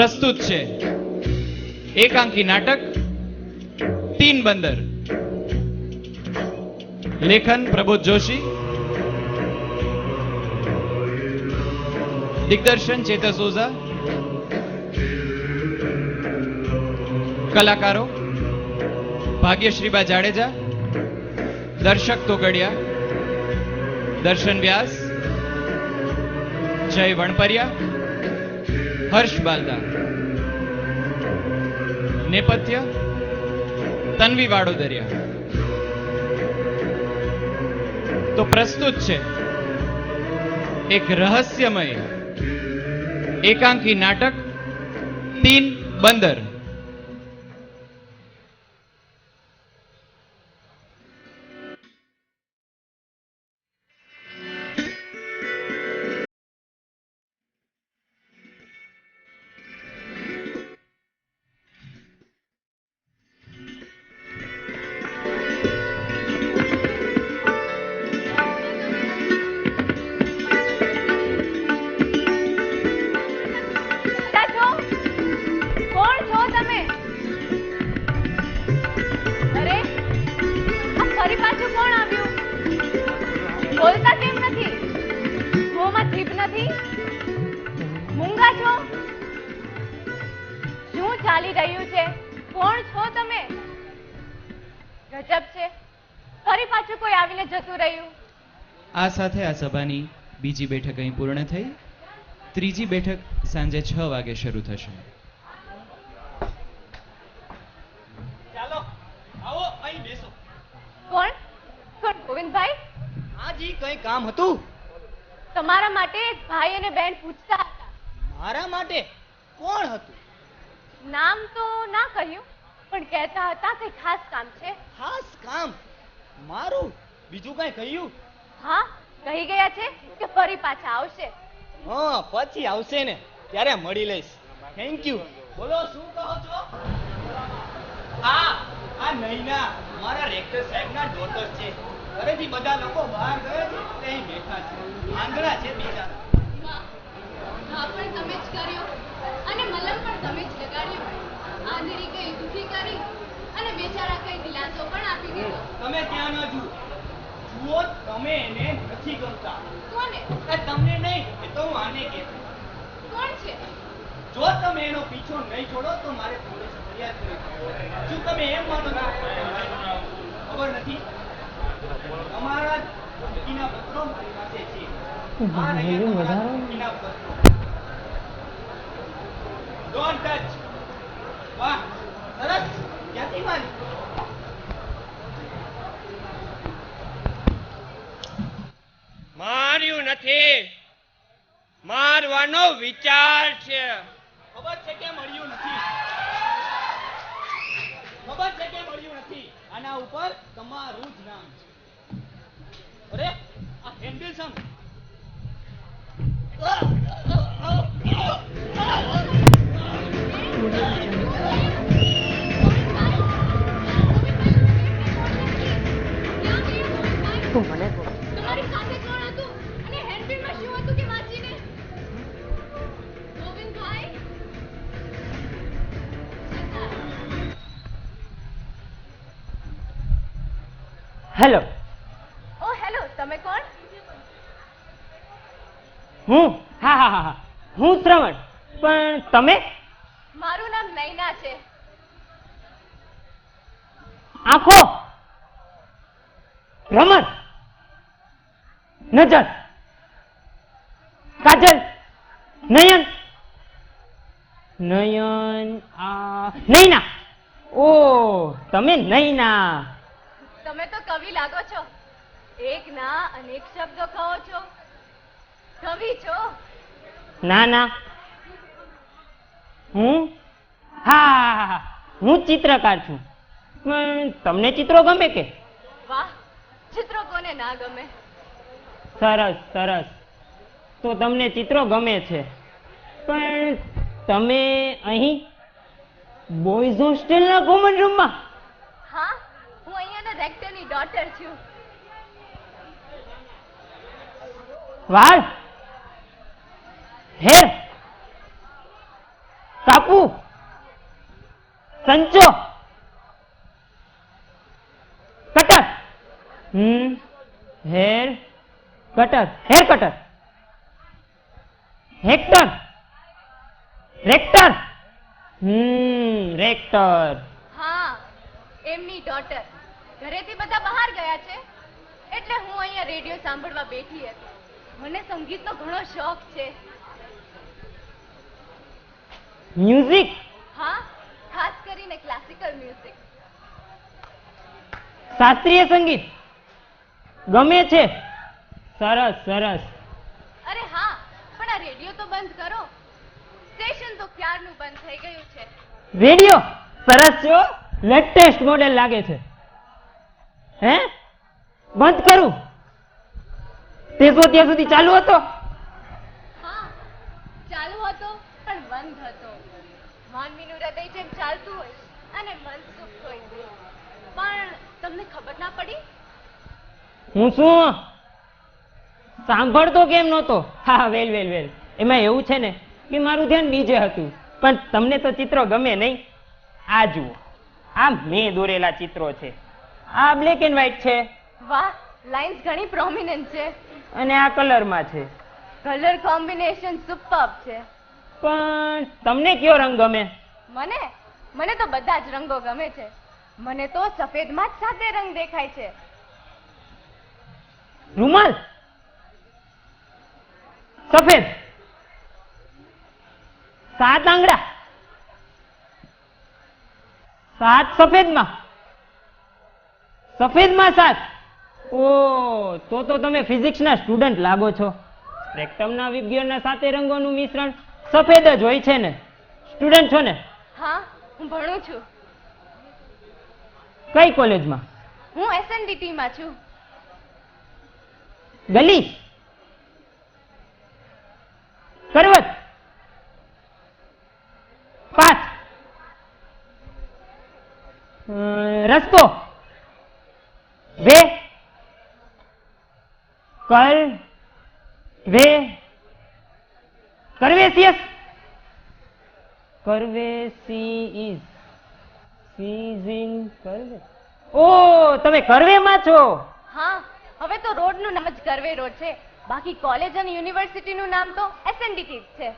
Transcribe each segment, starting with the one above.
प्रस्तुत છે એકાંકી નાટક तीन बंदर। लेखन प्रबोध जोशी, दिग्दर्शन चेतस ओझा, कलाकारों भाग्यश्रीबा जाडेजा, दर्शक तोगड़िया, दर्शन व्यास, जय वणपरिया, हर्ष बालदा। नेपथ्य तन्वी वाडोदरिया। तो प्रस्तुत है एक रहस्यमय एकांकी नाटक तीन बंदर। आ साथे आ सभानी बीजी बैठक अहीं पूर्ण थई। त्रीजी बैठक सांजे 6 वागे शरू थशे। ચાલો આવો અહીં બેસો। કોણ કોણ ગોવિંદભાઈ? હા જી કઈ કામ હતું? તમારા માટે એક ભાઈ અને બહેન પૂછતા હતા। મારા માટે? કોણ હતું? નામ તો ના કહ્યું પણ કહેતા હતા કે ખાસ કામ છે। ખાસ કામ? મારું? બીજું કઈ કહ્યું? હા કહી ગયા છે કે ફરી પાછા આવશે। હા પછી આવશે ને ત્યારે મળી લઈશ। Thank you. બોલો શું કહો છો? આ નૈના મારા રેક્ટર સાહેબના ડોટર છે। ઘરેથી બધા લોકો બહાર ગયા છે એટલે અહીં બેઠા છે। આંધળા છે બિચારા। હા પણ તમે જ કર્યો અને મલમ પણ તમે જ લગાડ્યો। આંધળી કઈ દુખી કરી અને બેચારા કઈ દિલાસો પણ આપી દીધો। તમે ત્યાં ન જુઓ, જુઓ તમે એને નથી ગમતા। કોને? તમને નહીં, એ તો હું આને કહેતો। કોણ છે? જો તમે એનો પીછો નહીં છોડો તો મારે પોલીસ ફરિયાદ કરવી। શું તમે એમ માનો છો? ખબર નથી? તમારા ધમકીના પત્રો મારી પાસે છે। આ રહ્યા તમારા ધમકીના પત્રો। Don't touch. વાહ સરસ। ક્યાંથી મારી? માર્યું નથી, મારવાનો વિચાર છે। ખબર છે કે મળ્યું નથી? ખબર છે કે મળ્યું નથી? આના ઉપર તમારું જ નામ છે। અરે આ હેન્ડલ સામે તમારી સાથે કોણ હતું અને હેન્ડબિલમાં શું હતું કે વાંચીને? ગોવિંદભાઈ? હેલો। ઓ હેલો, તમે કોણ? હું? હા હા હા, હું શ્રવણ। પણ તમે? મારું નામ નૈના છે। આંખો, રમત, નજર, કાજલ, નયન, નૈના। ઓ તમે નૈના। તમે તો કવિ લાગો છો। એક ના અનેક શબ્દો કહો છો। કવિ છો? ના ના, હું હા હું ચિત્રકાર છું। પણ તમને ચિત્રો ગમે કે? વાહ, ચિત્રો કોને ના ગમે? સરસ સરસ, તો તમને ચિત્રો ગમે છે। પણ તમે અહીં બોયઝ હોસ્ટેલના કોમન રૂમમાં? હા, હું અહીંયાના રેક્ટરની ડોટર છું। વાળ, હેર, કાપડ બાપુ, સંચો, cutter, hair cutter, hair cutter, hector, rector, rector. હા, એમની ડોટર. ઘરેથી બધા બહાર ગયા છે એટલે હું અહીંયા રેડિયો સાંભળવા બેઠી હતી. મને સંગીતનો ઘણો શોખ છે. મ્યુઝિક, હા, ખાસ કરીને ક્લાસિકલ મ્યુઝિક. શાસ્ત્રીય સંગીત ગમે છે. સરસ સરસ. અરે હા, પણ આ રેડિયો તો બંધ કરો. સ્ટેશન તો ક્યારનું બંધ થઈ ગયું છે. રેડિયો સરસ છે, લેટેસ્ટ મોડેલ લાગે છે. હે, બંધ કરું? તે જો ત્યાં સુધી ચાલુ હતો. હા, ચાલુ હતો પણ બંધ હતો. માનવીનું હૃદય જેમ ચાલતું હોય અને મન સુખ હોય, પણ તમને ખબર ના પડી? હું શું સાંભળતો કેમ નહોતો? હા, વેલ વેલ વેલ. એમાં એવું છે ને કે મારું ધ્યાન બીજે હતું. પણ તમને તો ચિત્રો ગમે નહીં. આ જુઓ, આ મેં દોરેલા ચિત્રો છે. આ બ્લેક એન્ડ વ્હાઈટ છે વાહ, લાઇન્સ ઘણી પ્રોમિનન્ટ છે. અને આ કલરમાં છે. કલર કોમ્બિનેશન સુપર્બ છે. પણ તમને કયો રંગ ગમે? મને તો બધા જ રંગો ગમે છે. મને તો સફેદમાં જ 7 રંગ દેખાય છે. રૂમાલ સફેદ, 7 આંગળા, 7 સફેદમાં, સફેદમાં 7. ઓ, તો તમે ફિઝિક્સના સ્ટુડન્ટ લાગો છો. સ્પેક્ટ્રમના વિજ્ઞાનના 7 રંગોનું મિશ્રણ સફેદ જ હોય છે ને. સ્ટુડન્ટ છો ને? હા, હું ભણું છું. કઈ કોલેજમાં? હું SNDT માં છું. ગલી, કરવત, પાથ, રસ્તો, વે, કર, વે, કરવેસિયસ, કરવેસી, કરવે. ઓ, તમે કરવેમાં છો? હા, હવે તો રોડનું નામ જ કરવે રોડ છે. બાકી કોલેજ અને યુનિવર્સિટીનું નામ તો SNDT જ છે.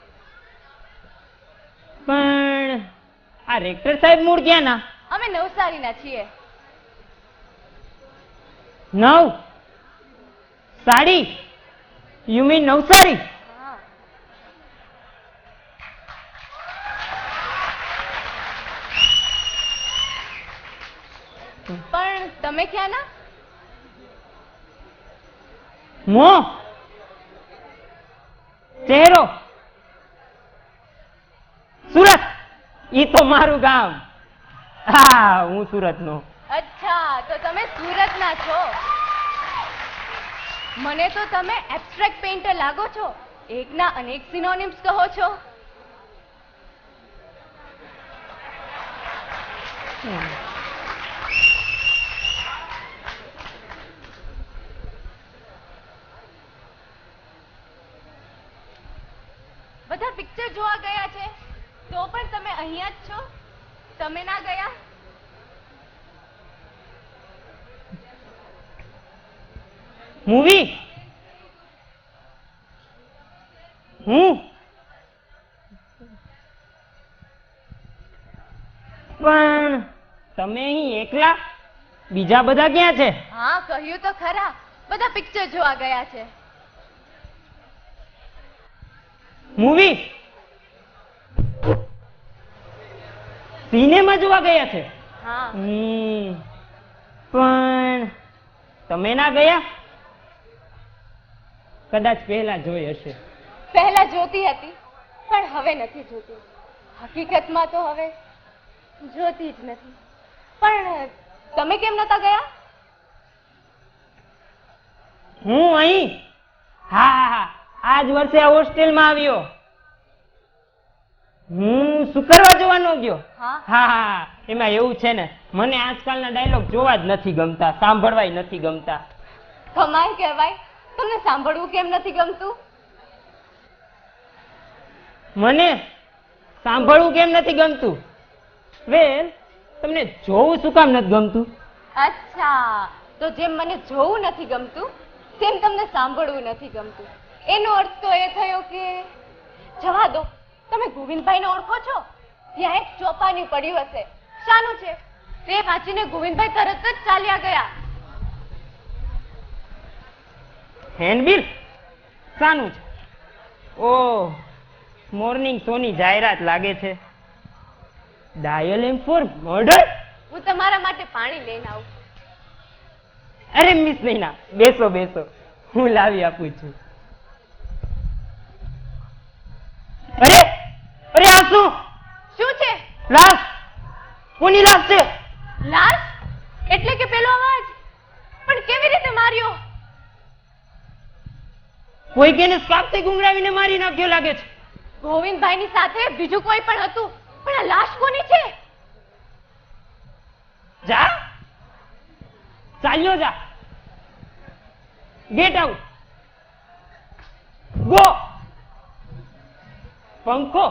પણ આ રેક્ટર સાહેબ મૂળ ક્યાં ના? અમે નવસારીના છીએ. Sari, you mean Navsari? હા. પણ તમે ક્યાં ના? મોં, ચહેરો, સુરત. ઈ તો મારું ગામ. હા, હું સુરતનો. અચ્છા, તો તમે સુરતના છો. મને તો તમે એબ્સ્ટ્રેક્ટ પેઇન્ટર લાગો છો. એકના અનેક સિનોનિમ્સ કહો છો. બધા પિક્ચર જોવા ગયા છે તો પણ તમે અહીંયા જ છો. તમે ના ગયા? મૂવી, હું પણ તમે અહીં એકલા? બીજા બધા ક્યાં છે? હા, કહ્યું તો ખરા, બધા પિક્ચર જોવા ગયા છે. મૂવી, સિનેમા જોવા ગયા છે? હા. પણ તમે ના ગયા? કદાચ પહેલા જોઈ હશે. પહેલા જોતી હતી પણ હવે નથી જોતી. હકીકતમાં તો હવે જોતી જ નથી. પણ તમે કેમ નતા ગયા? હું અહીં, હા, આજ વર્ષે આ હોસ્ટેલમાં આવ્યો. હું શુક્રવાર જોવાનો ગયો. હા, એમાં એવું છે ને, મને આજકાલના ડાયલોગ જોવા જ નથી ગમતા, સાંભળવાય નથી ગમતા. કમાલ કહેવાય. તમને સાંભળવું કેમ નથી ગમતું? મને સાંભળવું કેમ નથી ગમતું? વેલ, તમને જોવું શું કામ નથી ગમતું? અચ્છા, તો જેમ મને જોવું નથી ગમતું તેમ તમને સાંભળવું નથી ગમતું. એનો અર્થ તો એ થયો કે જવા દો. તમે ગોવિંદભાઈને ઓળખો છો? ત્યાં એક ચોપાની પડ્યું હશે. શાનું છે? તે વાંચીને ગોવિંદભાઈ તરત જ ચાલ્યા ગયા. હેન્ડબિલ શાનું છે? ઓહ, મોર્નિંગ શોની જાહેરાત લાગે છે. ડાયલ એમ ફોર મર્ડર. હું તમારા માટે પાણી લઈને આવું. અરે મિસ નૈના, બેસો બેસો, હું લાવી આપું છું. અરે અરે, આ શું? શું છે? લાશ. કોની લાશ છે? લાશ? એટલે કે પેલો અવાજ. પણ કેવી રીતે માર્યો? કોઈ કેને સ્કાપથી ગુંગળાવીને મારી નાખ્યો લાગે છે. ગોવિંદભાઈની સાથે બીજું કોઈ પણ હતું, પણ આ લાશ કોની છે? જા, ચાલ્યો જા. Get out. ગો. પંખો,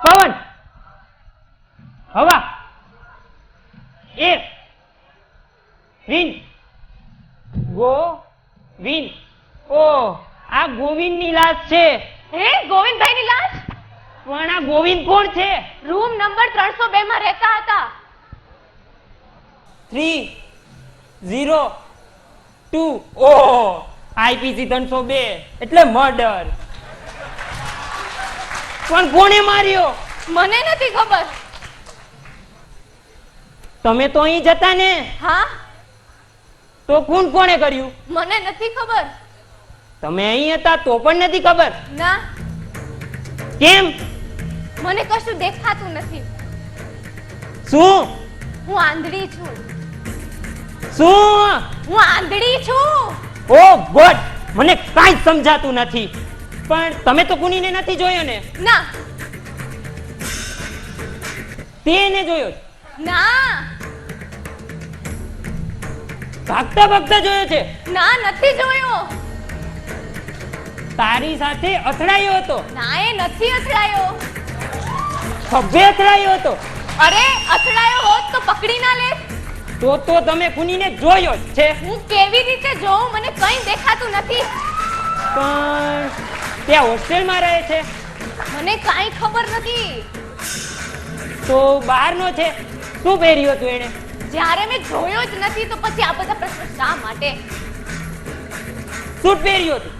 પવન, હવા, એર, વિન્ડ. Go win. ઓ, આ ગોવિંદની લાશ છે. હે, ગોવિંદભાઈની લાશ? પણ આ ગોવિંદ કોણ છે? રૂમ નંબર 302 માં રહેતા હતા. 302. ઓહ, આઈપીસી 302 એટલે મર્ડર. પણ કોણે માર્યો? મને નથી ખબર. તમે તો અહીં જતા ને? હા, તો કોણે કર્યું? મને નથી ખબર. તમે અહીં હતા તો પણ નથી ખબર? ના, કેમ? મને કશું દેખાતું નથી. શું? હું આંધળી છું. શું? હું આંધળી છું. ઓ ગોડ, મને કાંઈ સમજાતું નથી. પણ તમે તો કુનીને નથી જોયો ને? ના. તેને જોયો? ના. ભાગતા ભાગતા જોયો છે? ના, નથી જોયો. તારી સાથે અથડાયો હતો? ના, એ નથી અથડાયો. ખભે અથડાયો હતો? અરે, અથડાયો હોત તો પકડી ના લે. તો તમે કુનીને જોયો જ છે. હું કેવી રીતે જોઉં? મને કંઈ દેખાતું નથી. પણ ત્યાં હોસ્ટેલમાં રહે છે? મને કાંઈ ખબર નથી. તો બહારનો છે? શું પહેર્યું હતું એને? જ્યારે મેં જોયો જ નથી તો પછી આ બધા પ્રશ્નો શા માટે? સૂટ પહેર્યું હતું?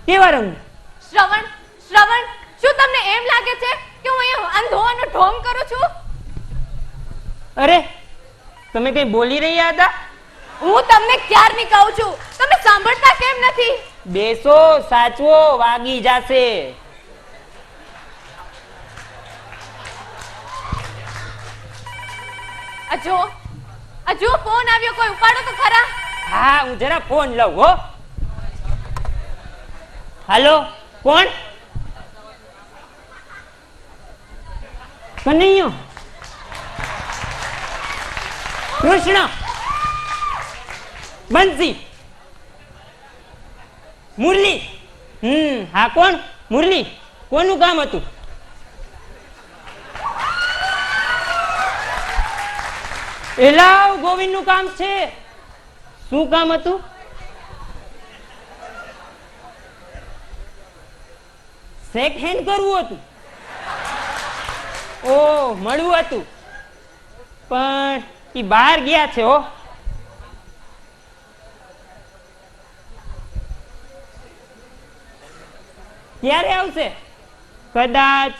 કેવા રંગ? શ્રવણ, શું તમને એમ લાગે છે કે હું અહીંયા અંધોવાનો ઢોંગ કરું છું? અરે, તમે કઈ બોલી રહ્યા હતા? હું તમને ક્યારની કહું છું, તમે સાંભળતા કેમ નથી? બેસો, સાચવો, વાગી જાશે. આ જો ફોન આવ્યો, કોઈ ઉપાડો તો ખરા. હા, હું જરા ફોન લઉં હો. હાલો, કોણ? કનૈયો, કૃષ્ણ, બંસી, મુરલી. હા, કોણ? મુરલી, કોનું કામ હતું? એલાવ, ગોવિંદ નું કામ છે. શું કામ હતું? શેક હેન્ડ કરવું હતું? ઓ, મળવું હતું. પણ ઈ બહાર ગયા છે હો. ક્યારે આવશે? કદાચ